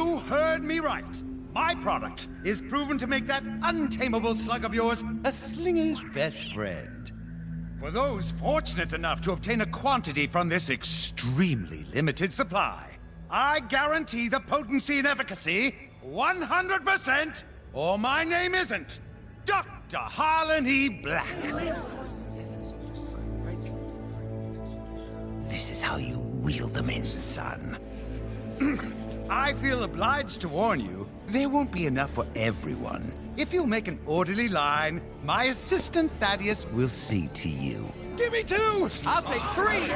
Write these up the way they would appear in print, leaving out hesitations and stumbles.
You heard me right. My product is proven to make that untamable slug of yours a slinger's best friend. For those fortunate enough to obtain a quantity from this extremely limited supply, I guarantee the potency and efficacy 100%, or my name isn't Dr. Harlan E. Blakk. This is how you reel them in, son. I feel obliged to warn you, there won't be enough for everyone. If you'll make an orderly line, my assistant Thaddeus will see to you. Give me 2! I'll take 3!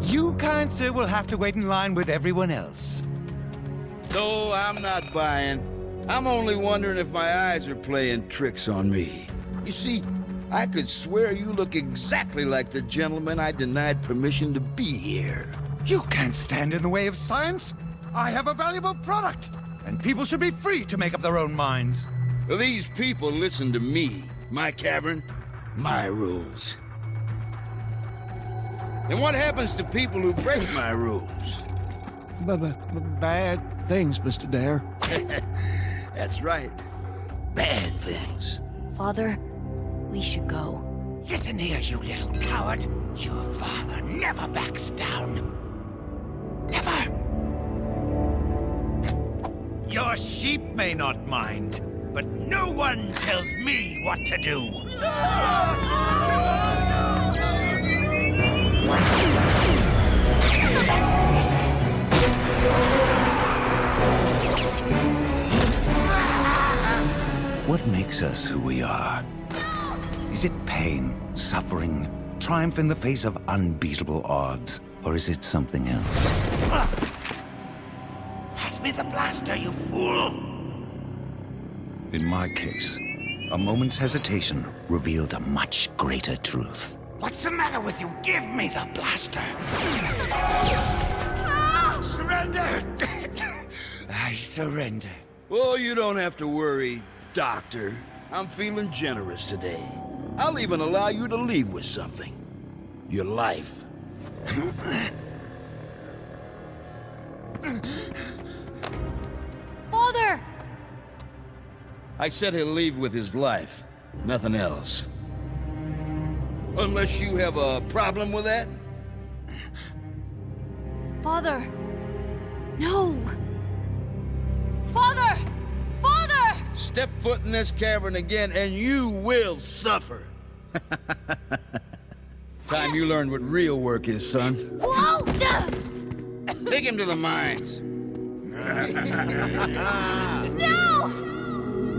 You, kind sir, will have to wait in line with everyone else. No, I'm not buying. I'm only wondering if my eyes are playing tricks on me. You see, I could swear you look exactly like the gentleman I denied permission to be here. You can't stand in the way of science. I have a valuable product, and people should be free to make up their own minds. Well, these people listen to me, my cavern, my rules. And what happens to people who break my rules? Bad things, Mr. Dare. That's right. Bad things. Father, we should go. Listen here, you little coward. Your father never backs down. Never. Your sheep may not mind, but no one tells me what to do. What makes us who we are? Is it pain, suffering, triumph in the face of unbeatable odds? Or is it something else? Pass me the blaster, you fool! In my case, a moment's hesitation revealed a much greater truth. What's the matter with you? Give me the blaster! Surrender! I surrender. Oh, you don't have to worry, Doctor. I'm feeling generous today. I'll even allow you to leave with something. Your life. Father! I said he'll leave with his life. Nothing else. Unless you have a problem with that? Father! No! Father! Father! Step foot in this cavern again and you will suffer. Time you learn what real work is, son. Whoa! Take him to the mines. No!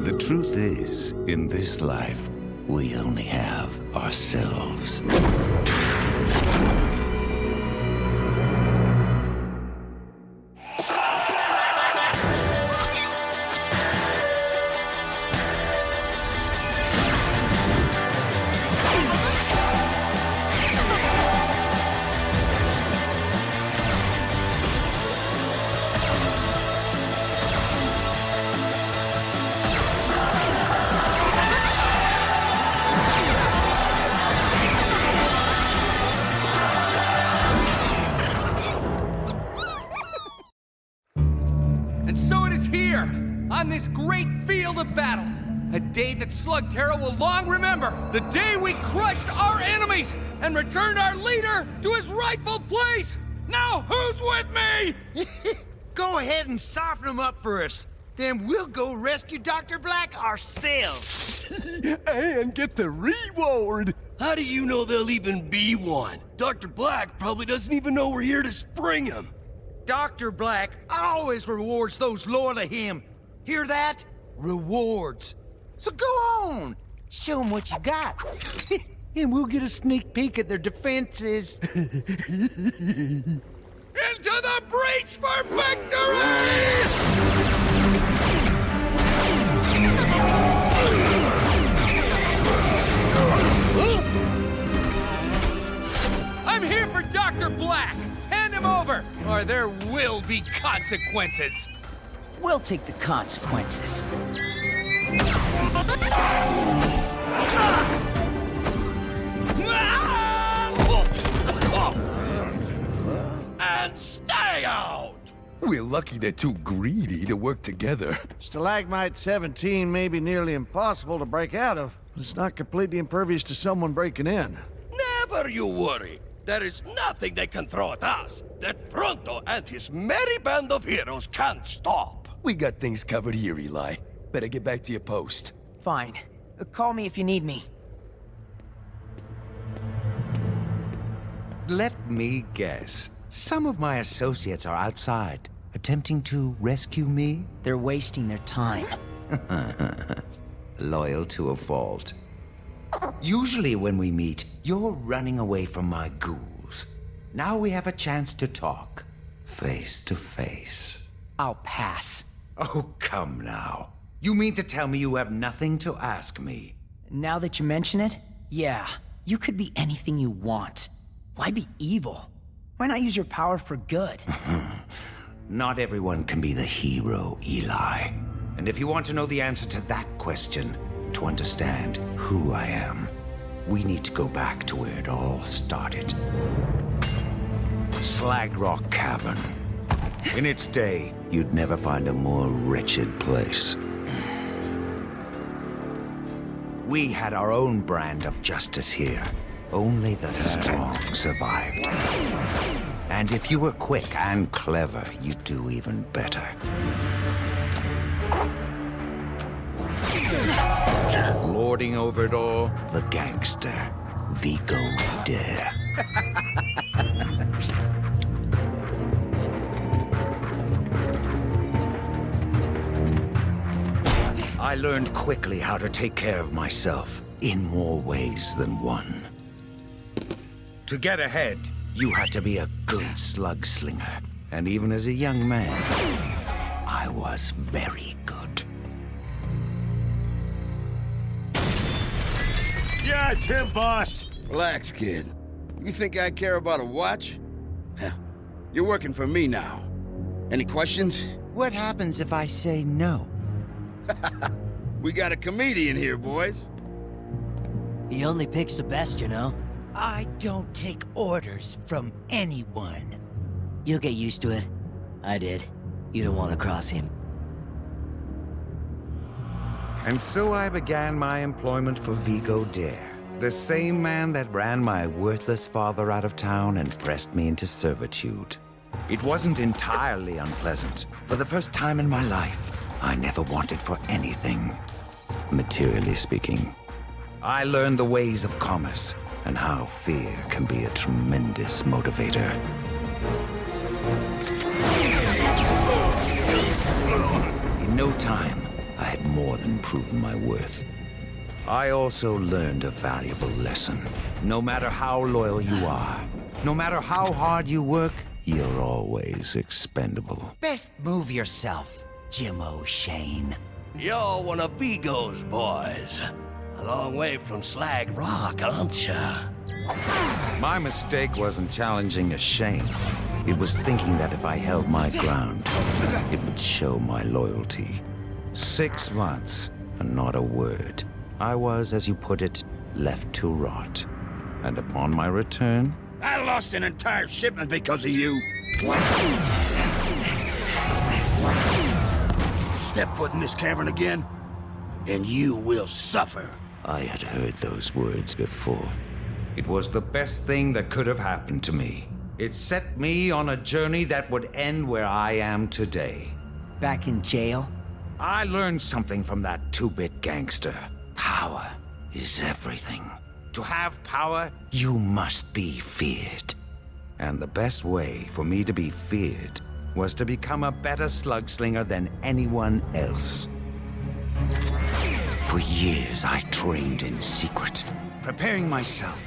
The truth is, in this life, we only have ourselves. And so it is here, on this great field of battle. A day that Slugterra will long remember. The day we crushed our enemies and returned our leader to his rightful place. Now who's with me? Go ahead and soften them up for us. Then we'll go rescue Dr. Blakk ourselves. And get the reward. How do you know there'll even be one? Dr. Blakk probably doesn't even know we're here to spring him. Dr. Blakk always rewards those loyal to him. Hear that? Rewards. So go on. Show them what you got. And we'll get a sneak peek at their defenses. Into the breach for victory! I'm here for Dr. Blakk. Hand him over, or there will be consequences. We'll take the consequences. We're lucky they're too greedy to work together. Stalagmite 17 may be nearly impossible to break out of, but it's not completely impervious to someone breaking in. Never you worry. There is nothing they can throw at us that Pronto and his merry band of heroes can't stop. We got things covered here, Eli. Better get back to your post. Fine. Call me if you need me. Let me guess. Some of my associates are outside, attempting to rescue me? They're wasting their time. Loyal to a fault. Usually when we meet, you're running away from my ghouls. Now we have a chance to talk, face to face. I'll pass. Oh, come now. You mean to tell me you have nothing to ask me? Now that you mention it, yeah. You could be anything you want. Why be evil? Why not use your power for good? Not everyone can be the hero, Eli. And if you want to know the answer to that question, to understand who I am, we need to go back to where it all started. Slag Rock Cavern. In its day, you'd never find a more wretched place. We had our own brand of justice here. Only the strong survived. And if you were quick and clever, you'd do even better. Lording over it all, the gangster, Vigo Dare. I learned quickly how to take care of myself in more ways than one. To get ahead, you had to be a good slug slinger. And even as a young man, I was very good. Yeah, it's him, boss. Relax, kid. You think I care about a watch? Heh. You're working for me now. Any questions? What happens if I say no? We got a comedian here, boys. He only picks the best, you know. I don't take orders from anyone. You'll get used to it. I did. You don't want to cross him. And so I began my employment for Vigo Dare, the same man that ran my worthless father out of town and pressed me into servitude. It wasn't entirely unpleasant. For the first time in my life, I never wanted for anything, materially speaking. I learned the ways of commerce and how fear can be a tremendous motivator. In no time, I had more than proven my worth. I also learned a valuable lesson. No matter how loyal you are, no matter how hard you work, you're always expendable. Best move yourself, Jim O'Shane. You're one of Vigo's boys. A long way from Slag Rock, aren't ya? My mistake wasn't challenging a Shane. It was thinking that if I held my ground, it would show my loyalty. 6 months, and not a word. I was, as you put it, left to rot. And upon my return... I lost an entire shipment because of you. Step foot in this cavern again, and you will suffer. I had heard those words before. It was the best thing that could have happened to me. It set me on a journey that would end where I am today. Back in jail? I learned something from that two-bit gangster. Power is everything. To have power, you must be feared. And the best way for me to be feared was to become a better slug slinger than anyone else. For years, I trained in secret, preparing myself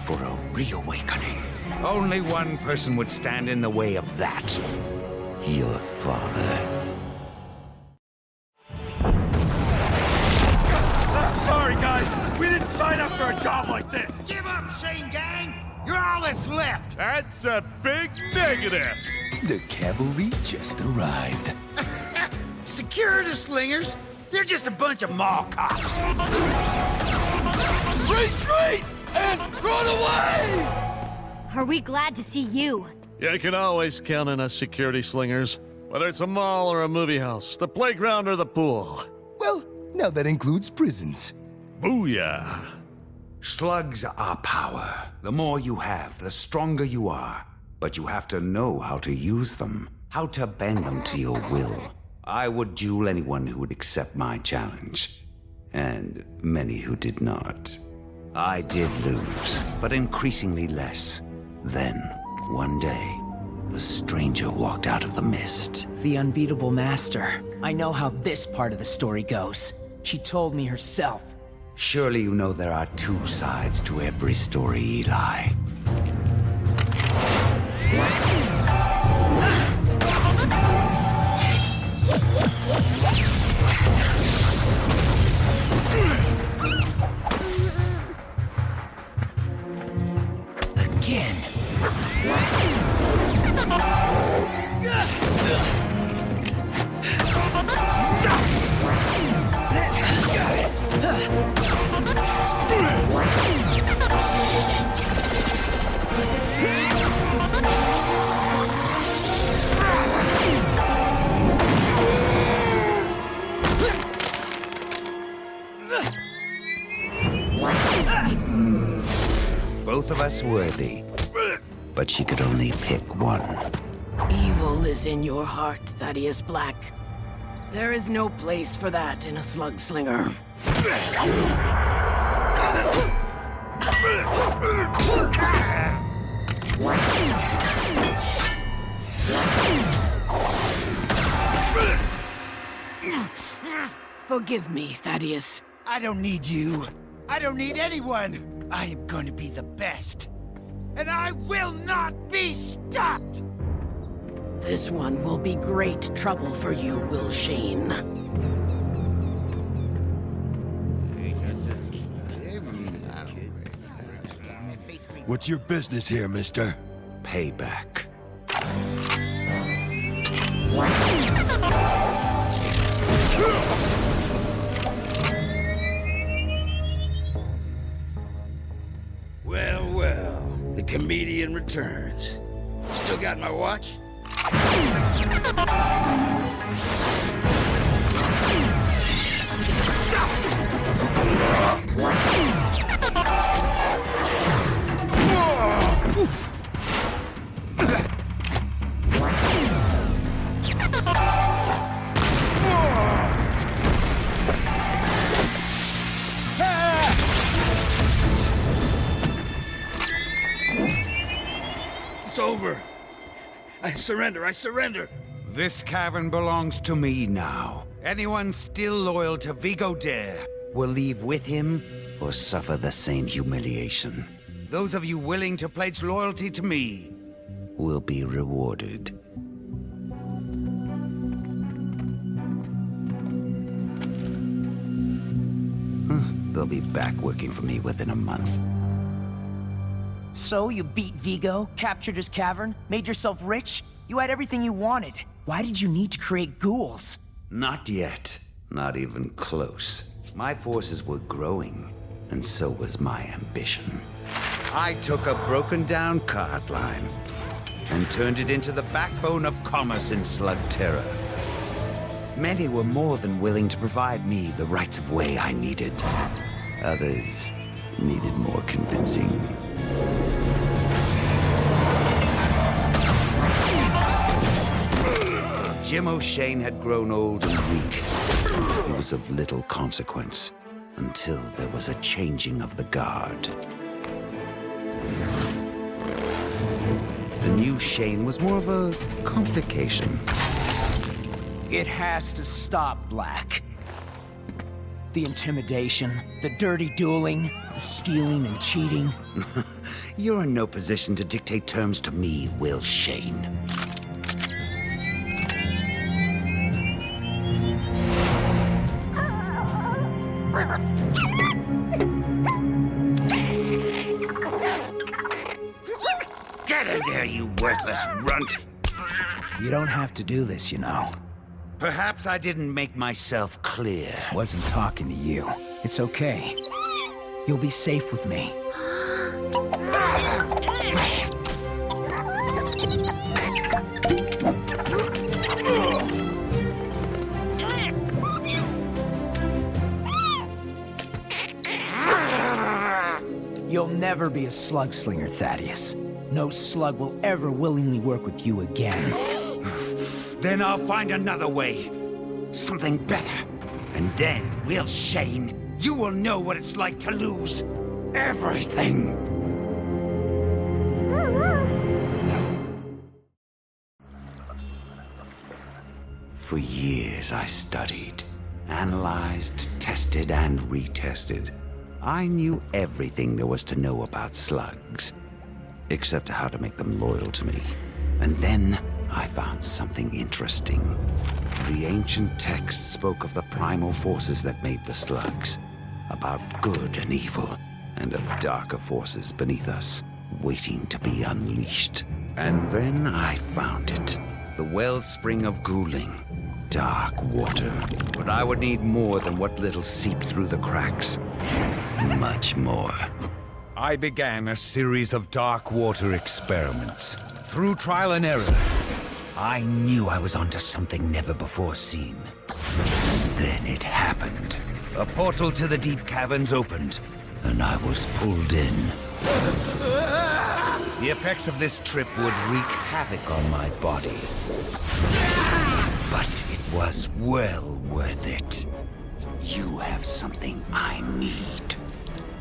for a reawakening. Only one person would stand in the way of that. Your father. Sorry, guys. We didn't sign up for a job like this. Give up, Shane Gang! You're all that's left! That's a big negative. The cavalry just arrived. Security slingers? They're just a bunch of mall cops. Retreat and run away! Are we glad to see you? You can always count on us security slingers. Whether it's a mall or a movie house, the playground or the pool. Well, now that includes prisons. Booyah! Slugs are power. The more you have, the stronger you are. But you have to know how to use them, how to bend them to your will. I would duel anyone who would accept my challenge, and many who did not. I did lose, but increasingly less. Then, one day, a stranger walked out of the mist. The unbeatable master. I know how this part of the story goes. She told me herself. Surely you know there are two sides to every story, Eli. Again. Both of us worthy, but she could only pick one. Evil is in your heart, Thaddeus Blakk. There is no place for that in a slugslinger. Forgive me, Thaddeus. I don't need you. I don't need anyone. I am going to be the best. And I will not be stopped! This one will be great trouble for you, Will Shane. What's your business here, mister? Payback. Well, well, the comedian returns. Still got my watch? It's over. I surrender. This cavern belongs to me now. Anyone still loyal to Vigo Dare will leave with him or suffer the same humiliation. Those of you willing to pledge loyalty to me will be rewarded. They'll be back working for me within a month. So you beat Vigo, captured his cavern, made yourself rich? You had everything you wanted. Why did you need to create ghouls? Not yet. Not even close. My forces were growing, and so was my ambition. I took a broken-down cart line and turned it into the backbone of commerce in Slugterra. Many were more than willing to provide me the rights of way I needed. Others needed more convincing. Jim O'Shane had grown old and weak. He was of little consequence until there was a changing of the guard. The new Shane was more of a complication. It has to stop, Blakk. The intimidation, the dirty dueling, the stealing and cheating. You're in no position to dictate terms to me, Will Shane. Get in there, you worthless runt! You don't have to do this, you know. Perhaps I didn't make myself clear. Wasn't talking to you. It's okay. You'll be safe with me. You'll never be a slugslinger, Thaddeus. No slug will ever willingly work with you again. Then I'll find another way. Something better. And then, Will Shane, you will know what it's like to lose everything. For years I studied, analyzed, tested, and retested. I knew everything there was to know about slugs, except how to make them loyal to me. And then I found something interesting. The ancient text spoke of the primal forces that made the slugs, about good and evil, and of darker forces beneath us, waiting to be unleashed. And then I found it. The wellspring of ghouling. Dark water. But I would need more than what little seeped through the cracks. Much more. I began a series of dark water experiments. Through trial and error, I knew I was onto something never before seen. Then it happened. A portal to the deep caverns opened, and I was pulled in. The effects of this trip would wreak havoc on my body. But it was well worth it. You have something I need.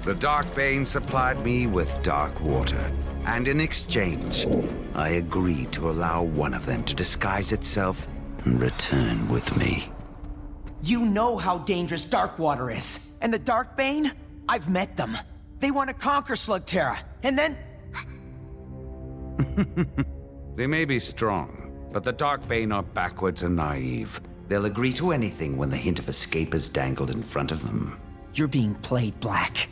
The Dark Bane supplied me with dark water, and in exchange, I agreed to allow one of them to disguise itself and return with me. You know how dangerous dark water is. And the Dark Bane? I've met them. They want to conquer Slugterra, and then... They may be strong, but the Dark Bane are backwards and naive. They'll agree to anything when the hint of escape is dangled in front of them. You're being played, Blakk.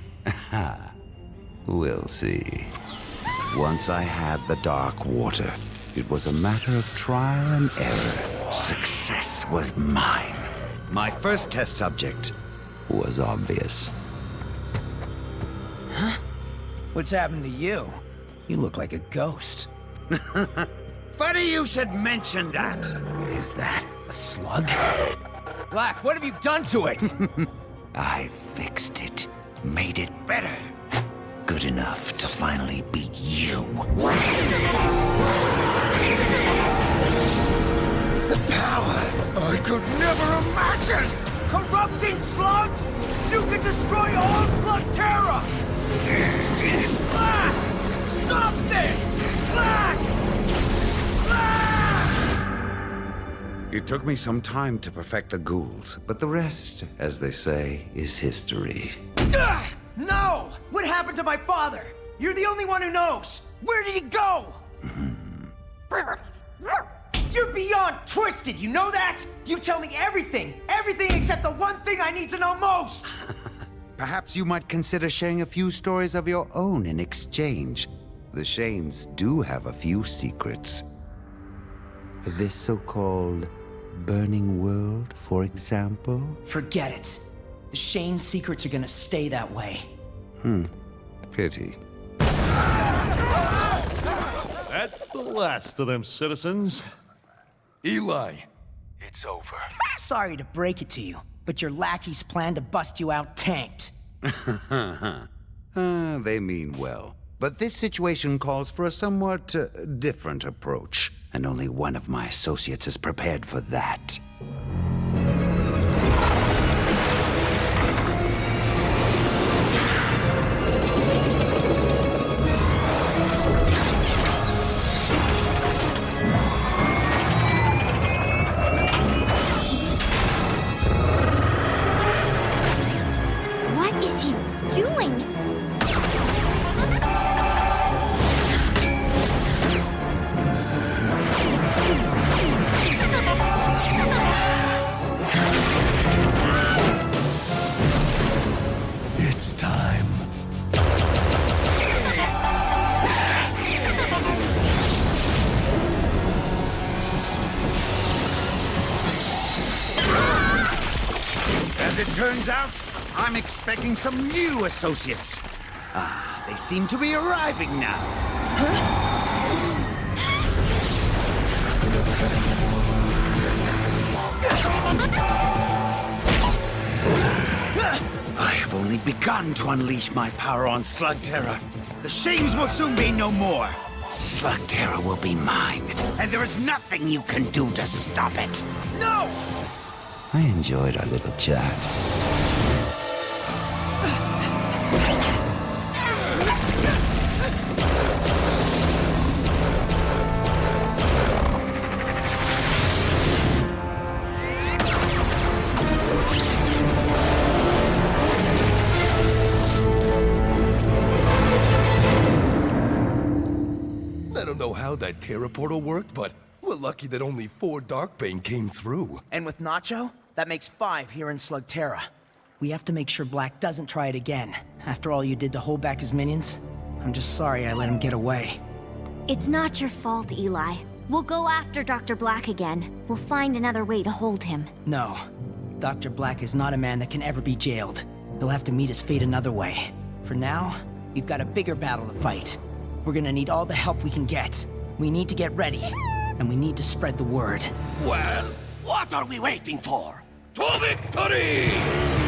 We'll see. Once I had the dark water, it was a matter of trial and error. Success was mine. My first test subject was obvious. Huh? What's happened to you? You look like a ghost. Funny you should mention that. Is that a slug? Blakk, what have you done to it? I fixed it. Made it better. Good enough to finally beat you. The power I could never imagine! Corrupting slugs? You can destroy all Slugterra! Blakk! Stop this! Blakk! Blakk! It took me some time to perfect the ghouls, but the rest, as they say, is history. No! What happened to my father? You're the only one who knows! Where did he go? You're beyond twisted, you know that? You tell me everything! Everything except the one thing I need to know most! Perhaps you might consider sharing a few stories of your own in exchange. The Shanes do have a few secrets. This so-called burning world, for example? Forget it. The Shane secrets are gonna stay that way. Pity. That's the last of them, citizens. Eli, it's over. Sorry to break it to you, but your lackeys plan to bust you out tanked. They mean well. But this situation calls for a somewhat different approach, and only one of my associates is prepared for that. What is he doing? It's time. As it turns out, I'm expecting some new associates. They seem to be arriving now. I have only only begun to unleash my power on Slugterra. The Shanes will soon be no more. Slugterra will be mine, and there is nothing you can do to stop it. No! I enjoyed our little chat. I don't know how that Terra portal worked, but we're lucky that only 4 Darkbane came through. And with Nacho, that makes 5 here in Slugterra. We have to make sure Blakk doesn't try it again. After all you did to hold back his minions, I'm just sorry I let him get away. It's not your fault, Eli. We'll go after Dr. Blakk again. We'll find another way to hold him. No. Dr. Blakk is not a man that can ever be jailed. He'll have to meet his fate another way. For now, we've got a bigger battle to fight. We're gonna need all the help we can get. We need to get ready, and we need to spread the word. Well, what are we waiting for? To victory!